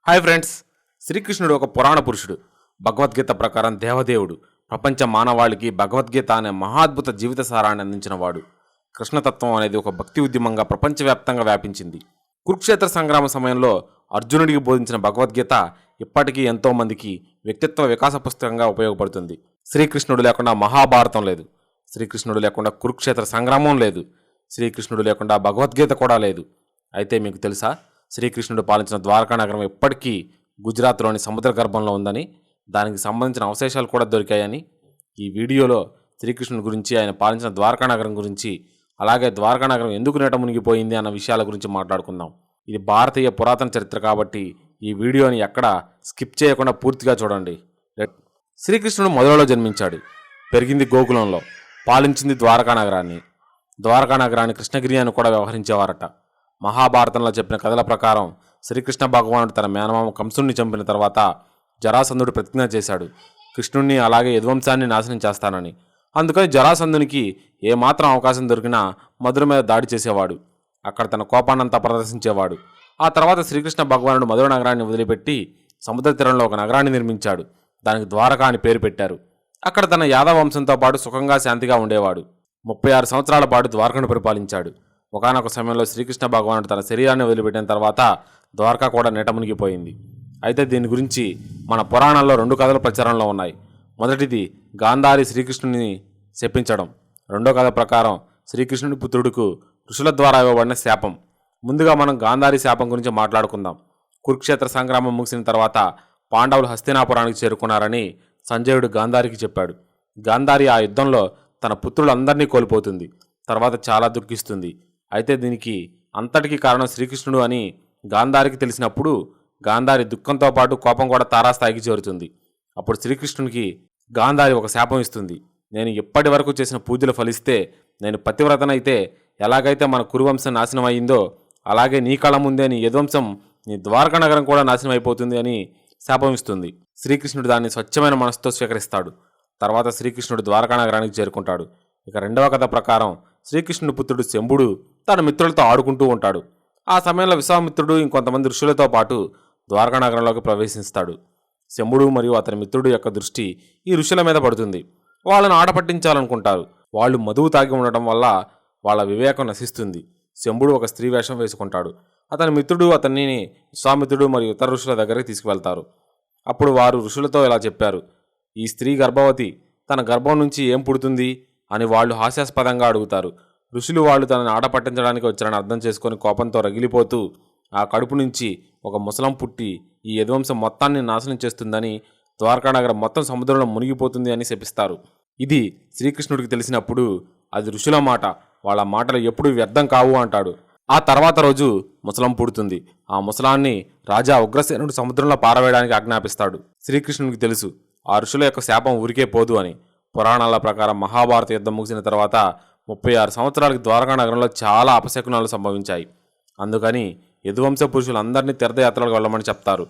Hi friends. శ్రీకృష్ణుడు ఒక పురాణ పురుషుడు. భగవద్గీత ప్రకారం దేవదేవుడు. ప్రపంచ మానవాళికి భగవద్గీత అనే మహాద్భుత జీవిత సారాన్ని అందించిన వాడు. కృష్ణతత్వం అనేది ఒక భక్తి ఉద్యమంగా ప్రపంచవ్యాప్తంగా వ్యాపించింది. కురుక్షేత్ర సంగ్రామ సమయంలో అర్జునుడికి బోధించిన భగవద్గీత ఇప్పటికీ ఎంతోమందికి వ్యక్తిత్వ వికాస పుస్తకంగా ఉపయోగపడుతుంది. శ్రీకృష్ణుడు లేకుండా మహాభారతం లేదు. శ్రీకృష్ణుడు లేకుండా కురుక్షేత్ర సంగ్రామం లేదు. శ్రీకృష్ణుడు లేకుండా భగవద్గీత కూడా లేదు. అయితే మీకు తెలుసా, శ్రీకృష్ణుడు పాలించిన ద్వారకా నగరం ఇప్పటికీ గుజరాత్లోని సముద్ర గర్భంలో ఉందని, దానికి సంబంధించిన అవశేషాలు కూడా దొరికాయని. ఈ వీడియోలో శ్రీకృష్ణుడి గురించి, ఆయన పాలించిన ద్వారకా నగరం గురించి, అలాగే ద్వారకా నగరం ఎందుకు నీట మునిగిపోయింది అన్న విషయాల గురించి మాట్లాడుకుందాం. ఇది భారతీయ పురాతన చరిత్ర కాబట్టి ఈ వీడియోని ఎక్కడ స్కిప్ చేయకుండా పూర్తిగా చూడండి. శ్రీకృష్ణుడు మొదలలో జన్మించాడు. పెరిగింది గోకులంలో. పాలించింది ద్వారకా నగరాన్ని. ద్వారకా నగరాన్ని కృష్ణగిరి అని కూడా వ్యవహరించేవారట. మహాభారతంలో చెప్పిన కథల ప్రకారం శ్రీకృష్ణ భగవానుడు తన మేనమామ కంసుడిని చంపిన తర్వాత జరాసంధుడు ప్రతిజ్ఞ చేశాడు, కృష్ణుణ్ణి అలాగే యదువంశాన్ని నాశనం చేస్తానని. అందుకని జరాసంధునికి ఏమాత్రం అవకాశం దొరికినా మధుర మీద దాడి చేసేవాడు. అక్కడ తన కోపాన్నంతా ప్రదర్శించేవాడు. ఆ తర్వాత శ్రీకృష్ణ భగవానుడు మధుర నగరాన్ని వదిలిపెట్టి సముద్ర తీరంలో ఒక నగరాన్ని నిర్మించాడు. దానికి ద్వారకా అని పేరు పెట్టారు. అక్కడ తన యాదవ వంశంతో పాటు సుఖంగా శాంతిగా ఉండేవాడు. 36 సంవత్సరాల పాటు ద్వారకను పరిపాలించాడు. ఒకానొక సమయంలో శ్రీకృష్ణ భగవానుడు తన శరీరాన్ని వదిలిపెట్టిన తర్వాత ద్వారకా కూడా నీట మునిగిపోయింది. అయితే దీని గురించి మన పురాణాల్లో 2 కథలు ప్రచారంలో ఉన్నాయి. మొదటిది గాంధారి శ్రీకృష్ణుని శపించడం. రెండో కథ ప్రకారం శ్రీకృష్ణుడి పుత్రుడుకు ఋషుల ద్వారా ఇవ్వబడిన శాపం. ముందుగా మనం గాంధారి శాపం గురించి మాట్లాడుకుందాం. కురుక్షేత్ర సంగ్రామం ముగిసిన తర్వాత పాండవులు హస్తినాపురానికి చేరుకున్నారని సంజయుడు గాంధారికి చెప్పాడు. గాంధారి ఆ యుద్ధంలో తన పుత్రులందరినీ కోల్పోతుంది. తర్వాత చాలా దుఃఖిస్తుంది. అయితే దీనికి అంతటికీ కారణం శ్రీకృష్ణుడు అని గాంధారికి తెలిసినప్పుడు గాంధారి దుఃఖంతో పాటు కోపం కూడా తారాస్థాయికి చేరుతుంది. అప్పుడు శ్రీకృష్ణునికి గాంధారి ఒక శాపం ఇస్తుంది. నేను ఇప్పటి వరకు చేసిన పూజలు ఫలిస్తే, నేను పతివ్రతనైతే ఎలాగైతే మన కురువంశం నాశనం అయ్యిందో అలాగే నీ కళ్ళ ముందే నీ యదువంశం, నీ ద్వారకా నగరం కూడా నాశనం అయిపోతుంది అని శాపం ఇస్తుంది. శ్రీకృష్ణుడు దాన్ని స్వచ్ఛమైన మనసుతో స్వీకరిస్తాడు. తర్వాత శ్రీకృష్ణుడు ద్వారకా నగరానికి చేరుకుంటాడు. ఇక రెండవ కథ ప్రకారం శ్రీకృష్ణుడి పుత్రుడు శంభుడు తన మిత్రులతో ఆడుకుంటూ ఉంటాడు. ఆ సమయంలో విశ్వామిత్రుడు ఇంకొంతమంది ఋషులతో పాటు ద్వారకా నగరంలోకి ప్రవేశిస్తాడు. శంభుడు మరియు అతని మిత్రుడు యొక్క దృష్టి ఈ ఋషుల మీద పడుతుంది. వాళ్ళను ఆట పట్టించాలనుకుంటారు. వాళ్ళు మధువు తాగి ఉండటం వల్ల వాళ్ళ వివేకం నశిస్తుంది. శంభుడు ఒక స్త్రీ వేషం వేసుకుంటాడు. అతని మిత్రుడు అతన్ని విశ్వామిత్రుడు మరియు ఇతర ఋషుల దగ్గరికి తీసుకువెళ్తారు. అప్పుడు వారు ఋషులతో ఇలా చెప్పారు, ఈ స్త్రీ గర్భవతి, తన గర్భం నుంచి ఏం పుడుతుంది అని వాళ్ళు హాస్యాస్పదంగా అడుగుతారు. ఋషులు వాళ్ళు తనని ఆట పట్టించడానికి వచ్చారని అర్థం చేసుకొని కోపంతో రగిలిపోతూ ఆ కడుపు నుంచి ఒక ముసలం పుట్టి ఈ యదువంశం మొత్తాన్ని నాశనం చేస్తుందని, ద్వారకా నగరం మొత్తం సముద్రంలో మునిగిపోతుంది అని శపిస్తారు. ఇది శ్రీకృష్ణుడికి తెలిసినప్పుడు అది ఋషుల మాట, వాళ్ళ మాటలు ఎప్పుడూ వ్యర్థం కావు అంటాడు. ఆ తర్వాత రోజు ముసలం పుడుతుంది. ఆ ముసలాన్ని రాజా ఉగ్రసేనుడు సముద్రంలో పారవేయడానికి ఆజ్ఞాపిస్తాడు. శ్రీకృష్ణుడికి తెలుసు ఆ ఋషుల యొక్క శాపం ఊరికే పోదు అని. పురాణాల ప్రకారం మహాభారత యుద్ధం ముగిసిన తర్వాత 36 సంవత్సరాలకి ద్వారకా నగరంలో చాలా అపశకునాలు సంభవించాయి. అందుకని యదువంశ పురుషులందరినీ తీర్థయాత్రలకు వెళ్ళమని చెప్తారు.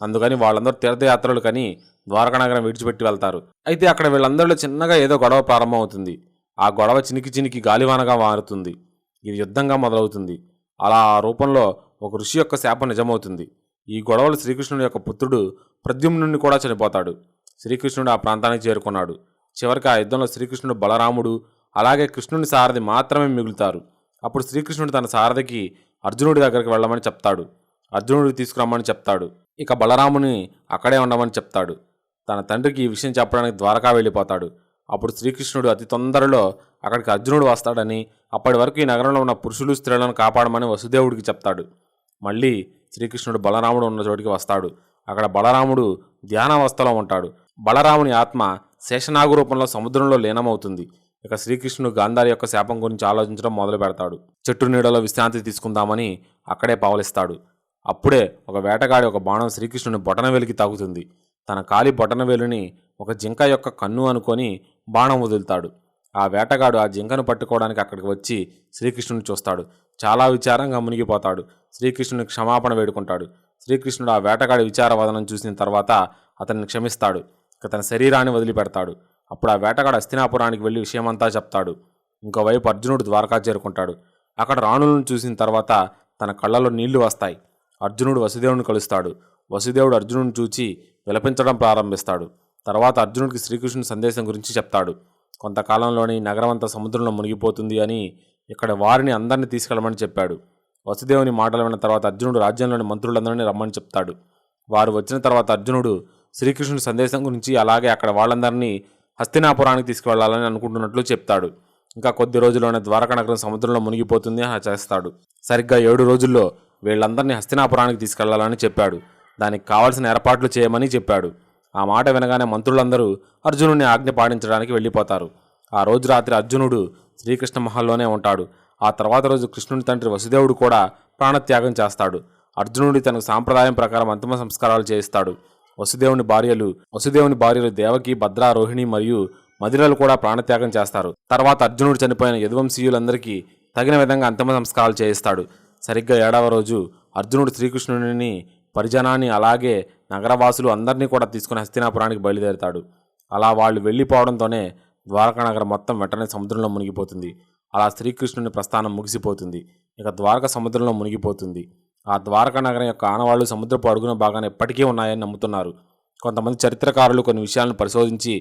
అందుకని వాళ్ళందరూ తీర్థయాత్రలు కని ద్వారకా నగరం విడిచిపెట్టి వెళ్తారు. అయితే అక్కడ వీళ్ళందరిలో చిన్నగా ఏదో గొడవ ప్రారంభమవుతుంది. ఆ గొడవ చినికి చినికి గాలివానగా మారుతుంది. ఇది యుద్ధంగా మొదలవుతుంది. అలా ఆ రూపంలో ఒక ఋషి యొక్క శాపం నిజమవుతుంది. ఈ గొడవలు శ్రీకృష్ణుడి యొక్క పుత్రుడు ప్రద్యుమ్నుడిని కూడా చనిపోతాడు. శ్రీకృష్ణుడు ఆ ప్రాంతానికి చేరుకున్నాడు. చివరికి ఆ యుద్ధంలో శ్రీకృష్ణుడు, బలరాముడు అలాగే కృష్ణుని సారథి మాత్రమే మిగులుతారు. అప్పుడు శ్రీకృష్ణుడు తన సారథికి అర్జునుడి దగ్గరికి వెళ్ళమని చెప్తాడు. అర్జునుడికి తీసుకురమ్మని చెప్తాడు. ఇక బలరాముని అక్కడే ఉండమని చెప్తాడు. తన తండ్రికి ఈ విషయం చెప్పడానికి ద్వారకా వెళ్ళిపోతాడు. అప్పుడు శ్రీకృష్ణుడు అతి తొందరలో అక్కడికి అర్జునుడు వస్తాడని, అప్పటి వరకు ఈ నగరంలో ఉన్న పురుషులు స్త్రీలను కాపాడమని వసుదేవుడికి చెప్తాడు. మళ్ళీ శ్రీకృష్ణుడు బలరాముడు ఉన్న చోటికి వస్తాడు. అక్కడ బలరాముడు ధ్యానావస్థలో ఉంటాడు. బలరాముని ఆత్మ శేషనాగు రూపంలో సముద్రంలో లీనమవుతుంది. ఇక శ్రీకృష్ణుడు గాంధారి యొక్క శాపం గురించి ఆలోచించడం మొదలు పెడతాడు. చెట్టు నీడలో విశ్రాంతి తీసుకుందామని అక్కడే పావలిస్తాడు. అప్పుడే ఒక వేటగాడి ఒక బాణం శ్రీకృష్ణుని బొటనవేలికి తాకుతుంది. తన కాలి బొటనవేలుని ఒక జింక యొక్క కన్ను అనుకొని బాణం వదులుతాడు. ఆ వేటగాడు ఆ జింకను పట్టుకోవడానికి అక్కడికి వచ్చి శ్రీకృష్ణుని చూస్తాడు. చాలా విచారంగా మునిగిపోతాడు. శ్రీకృష్ణుని క్షమాపణ వేడుకుంటాడు. శ్రీకృష్ణుడు ఆ వేటగాడి విచారవదనం చూసిన తర్వాత అతన్ని క్షమిస్తాడు. ఇక తన శరీరాన్ని వదిలిపెడతాడు. అప్పుడు ఆ వేటగాడు హస్తినాపురానికి వెళ్ళి విషయమంతా చెప్తాడు. ఇంకోవైపు అర్జునుడు ద్వారకా చేరుకుంటాడు. అక్కడ రాణులను చూసిన తర్వాత తన కళ్ళలో నీళ్లు వస్తాయి. అర్జునుడు వసుదేవుని కలుస్తాడు. వసుదేవుడు అర్జునుడిని చూచి విలపించడం ప్రారంభిస్తాడు. తర్వాత అర్జునుడికి శ్రీకృష్ణుని సందేశం గురించి చెప్తాడు. కొంతకాలంలోని నగరం అంతా సముద్రంలో మునిగిపోతుంది అని ఇక్కడ వారిని అందరినీ తీసుకెళ్ళమని చెప్పాడు. వసుదేవుని మాటలు విన్న తర్వాత అర్జునుడు రాజ్యంలోని మంత్రులందరినీ రమ్మని చెప్తాడు. వారు వచ్చిన తర్వాత అర్జునుడు శ్రీకృష్ణుడి సందేశం గురించి అలాగే అక్కడ వాళ్ళందరినీ హస్తినాపురానికి తీసుకువెళ్లాలని అనుకుంటున్నట్లు చెప్తాడు. ఇంకా కొద్ది రోజుల్లోనే ద్వారకా నగరం సముద్రంలో మునిగిపోతుంది అని చేస్తాడు. సరిగ్గా 7 రోజుల్లో వీళ్ళందరినీ హస్తినాపురానికి తీసుకెళ్లాలని చెప్పాడు. దానికి కావాల్సిన ఏర్పాట్లు చేయమని చెప్పాడు. ఆ మాట వినగానే మంత్రులందరూ అర్జునుడిని ఆజ్ఞ పాటించడానికి వెళ్ళిపోతారు. ఆ రోజు రాత్రి అర్జునుడు శ్రీకృష్ణ మహల్లోనే ఉంటాడు. ఆ తర్వాత రోజు కృష్ణుని తండ్రి వసుదేవుడు కూడా ప్రాణత్యాగం చేస్తాడు. అర్జునుడి తనకు సాంప్రదాయం ప్రకారం అంతిమ సంస్కారాలు చేయిస్తాడు. వసుదేవుని భార్యలు దేవకి, భద్ర, రోహిణి మరియు మదిరలు కూడా ప్రాణత్యాగం చేస్తారు. తర్వాత అర్జునుడు చనిపోయిన యదువంశీయులందరికీ తగిన విధంగా అంతిమ సంస్కారాలు చేయిస్తాడు. సరిగ్గా 7వ రోజు అర్జునుడు శ్రీకృష్ణుడిని, పరిజనాన్ని అలాగే నగరవాసులు అందరినీ కూడా తీసుకుని హస్తినాపురానికి బయలుదేరుతాడు. అలా వాళ్ళు వెళ్ళిపోవడంతోనే ద్వారకా నగరం మొత్తం వెంటనే సముద్రంలో మునిగిపోతుంది. అలా శ్రీకృష్ణుని ప్రస్థానం ముగిసిపోతుంది. ఇక ద్వారక సముద్రంలో మునిగిపోతుంది. ఆ ద్వారకా నగరం యొక్క ఆనవాళ్లు సముద్రపు అడుగున భాగాన ఎప్పటికీ ఉన్నాయని నమ్ముతున్నారు. కొంతమంది చరిత్రకారులు కొన్ని విషయాలను పరిశోధించి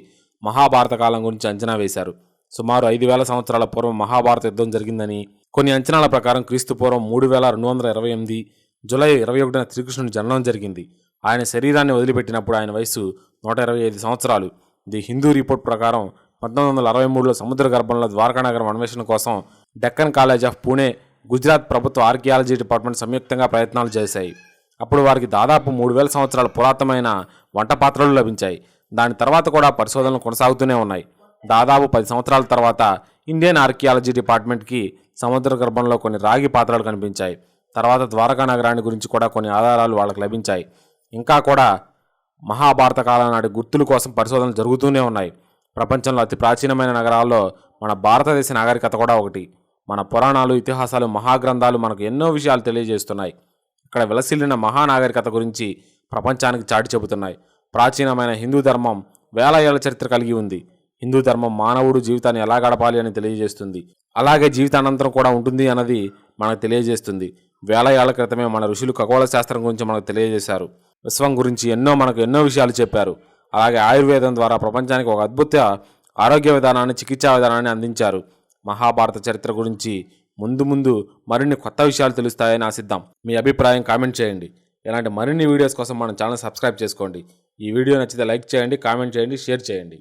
మహాభారత కాలం గురించి అంచనా వేశారు. సుమారు 5000 సంవత్సరాల పూర్వం మహాభారత యుద్ధం జరిగిందని, కొన్ని అంచనాల ప్రకారం క్రీస్తు పూర్వం 3228 జూలై 21న శ్రీకృష్ణుని జననం జరిగింది. ఆయన శరీరాన్ని వదిలిపెట్టినప్పుడు ఆయన వయసు 125 సంవత్సరాలు. ది హిందూ రిపోర్ట్ ప్రకారం 1963లో సముద్ర గర్భంలో ద్వారకా నగరం అన్వేషణ కోసం డెక్కన్ కాలేజ్ ఆఫ్ పూణే, గుజరాత్ ప్రభుత్వ ఆర్కియాలజీ డిపార్ట్మెంట్ సంయుక్తంగా ప్రయత్నాలు చేశాయి. అప్పుడు వారికి దాదాపు 3000 సంవత్సరాల పురాతనమైన వంట పాత్రలు లభించాయి. దాని తర్వాత కూడా పరిశోధనలు కొనసాగుతూనే ఉన్నాయి. దాదాపు 10 సంవత్సరాల తర్వాత ఇండియన్ ఆర్కియాలజీ డిపార్ట్మెంట్కి సముద్ర గర్భంలో కొన్ని రాగి పాత్రలు కనిపించాయి. తర్వాత ద్వారకా నగరాన్ని గురించి కూడా కొన్ని ఆధారాలు వాళ్ళకి లభించాయి. ఇంకా కూడా మహాభారత కాలం నాటి గుర్తుల కోసం పరిశోధనలు జరుగుతూనే ఉన్నాయి. ప్రపంచంలో అతి ప్రాచీనమైన నగరాల్లో మన భారతదేశ నాగరికత కూడా ఒకటి. మన పురాణాలు, ఇతిహాసాలు, మహాగ్రంథాలు మనకు ఎన్నో విషయాలు తెలియజేస్తున్నాయి. ఇక్కడ విలసిల్లిన మహానాగరికత గురించి ప్రపంచానికి చాటి చెబుతున్నాయి. ప్రాచీనమైన హిందూ ధర్మం వేల ఏళ్ల చరిత్ర కలిగి ఉంది. హిందూ ధర్మం మానవుడు జీవితాన్ని ఎలా గడపాలి అని తెలియజేస్తుంది. అలాగే జీవితానంతరం కూడా ఉంటుంది అన్నది మనకు తెలియజేస్తుంది. వేల ఏళ్ల క్రితమే మన ఋషులు ఖగోళ శాస్త్రం గురించి మనకు తెలియజేశారు. విశ్వం గురించి మనకు ఎన్నో విషయాలు చెప్పారు. అలాగే ఆయుర్వేదం ద్వారా ప్రపంచానికి ఒక అద్భుత ఆరోగ్య విధానాన్ని, చికిత్సా విధానాన్ని అందించారు. మహాభారత చరిత్ర గురించి ముందు మరిన్ని కొత్త విషయాలు తెలుస్తాయని ఆశిద్దాం. మీ అభిప్రాయం కామెంట్ చేయండి. ఇలాంటి మరిన్ని వీడియోస్ కోసం మన ఛానల్ సబ్స్క్రైబ్ చేసుకోండి. ఈ వీడియో నచ్చితే లైక్ చేయండి, కామెంట్ చేయండి, షేర్ చేయండి.